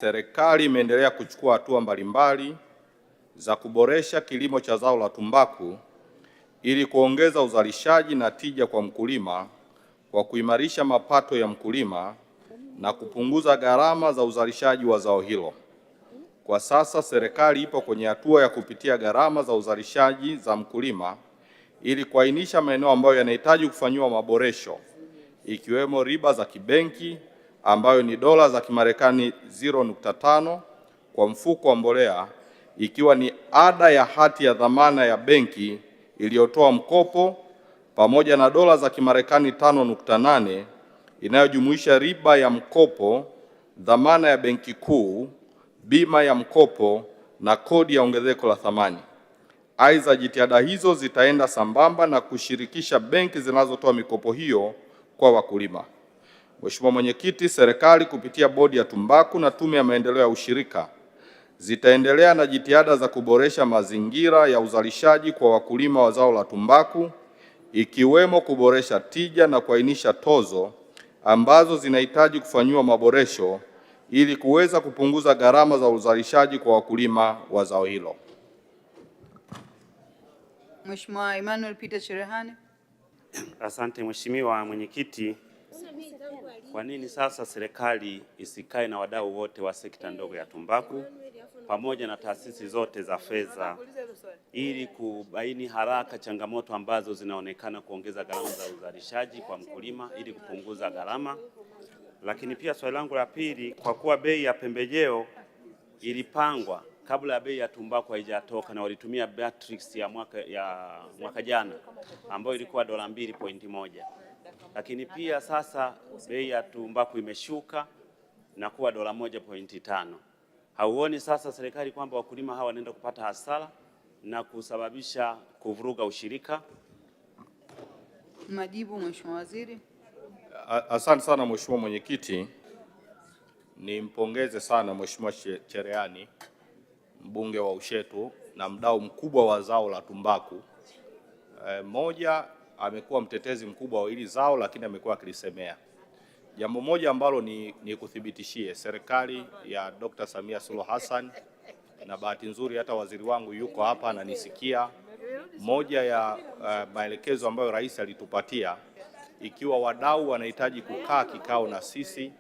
Serikali imeendelea kuchukua hatua mbalimbali za kuboresha kilimo cha zao la tumbaku ili kuongeza uzalishaji na tija kwa mkulima kwa kuimarisha mapato ya mkulima na kupunguza gharama za uzalishaji wa zao hilo. Kwa sasa serikali ipo kwenye hatua ya kupitia gharama za uzalishaji za mkulima ili kuainisha maeneo ambayo yanahitaji kufanyiwa maboresho, ikiwemo riba za kibenki ambayo ni dola za Kimarekani 0.5 kwa mfuko wa mbolea, ikiwa ni ada ya hati ya dhamana ya benki iliyotoa mkopo, pamoja na dola za Kimarekani 5.8 inayojumuisha riba ya mkopo, dhamana ya benki kuu, bima ya mkopo na kodi ya ongezeko la thamani. Aidha, jitihada hizo zitaenda sambamba na kushirikisha benki zinazotoa mikopo hiyo kwa wakulima. Mheshimiwa Mwenyekiti, serikali kupitia Bodi ya Tumbaku na Tume ya Maendeleo ya Ushirika zitaendelea na jitihada za kuboresha mazingira ya uzalishaji kwa wakulima wa zao la tumbaku, ikiwemo kuboresha tija na kuainisha tozo ambazo zinahitaji kufanyiwa maboresho ili kuweza kupunguza gharama za uzalishaji kwa wakulima wa zao hilo. Mheshimiwa Emmanuel Peter Cherehani. Asante Mheshimiwa Mwenyekiti. Kwa nini sasa serikali isikae na wadau wote wa sekta ndogo ya tumbaku pamoja na taasisi zote za fedha ili kubaini haraka changamoto ambazo zinaonekana kuongeza gharama za uzalishaji kwa mkulima ili kupunguza gharama? Lakini pia swali langu la pili, kwa kuwa bei ya pembejeo ilipangwa kabla ya bei ya tumbaku haijatoka na walitumia matrix ya mwaka jana ambayo ilikuwa dola 2.1, lakini pia sasa bei ya tumbaku imeshuka na kuwa dola 1.5. Hauoni sasa serikali kwamba wakulima hawa wanaenda kupata hasara na kusababisha kuvuruga ushirika? Majibu, Mheshimiwa Waziri. Asante sana Mheshimiwa Mwenyekiti. Nimpongeze sana Mheshimiwa Cherehani, mbunge wa Ushetu na mdau mkubwa wa zao la tumbaku. Moja, amekuwa mtetezi mkubwa wa hili zao, lakini amekuwa akilisemea. Jambo moja ambalo ni kuthibitishie serikali ya Dr. Samia Suluhu Hassan, na bahati nzuri hata waziri wangu yuko hapa ananisikia. Moja ya maelekezo ambayo rais alitupatia, ikiwa wadau wanahitaji kukaa kikao na sisi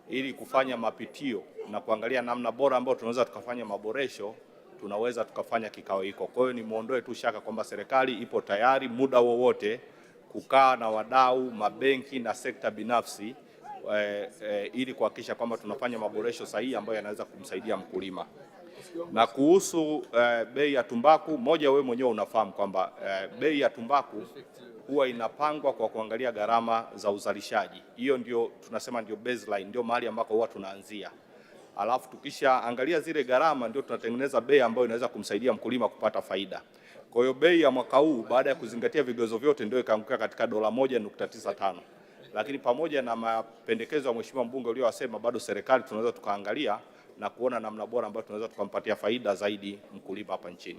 ili kufanya mapitio na kuangalia namna bora ambayo tunaweza tukafanya maboresho, tunaweza tukafanya kikao hiko. Kwa hiyo nimuondoe tu shaka kwamba serikali ipo tayari muda wowote kukaa na wadau, mabenki na sekta binafsi ili kuhakikisha kwamba tunafanya maboresho sahihi ambayo yanaweza kumsaidia mkulima. Na kuhusu bei ya tumbaku, moja, wewe mwenyewe unafahamu kwamba bei ya tumbaku huwa inapangwa kwa kuangalia gharama za uzalishaji. Hiyo ndio tunasema ndio baseline, ndio mahali ambako huwa tunaanzia. Alafu tukisha angalia zile gharama ndio tunatengeneza bei ambayo inaweza kumsaidia mkulima kupata faida. Kwa hiyo bei ya mwaka huu baada ya kuzingatia vigezo vyote ndio ikaanguka katika dola 1.95. Lakini pamoja na mapendekezo ya Mheshimiwa mbunge uliyosema, bado serikali tunaweza tukaangalia na kuona namna bora ambayo tunaweza tukampatia faida zaidi mkulima hapa nchini.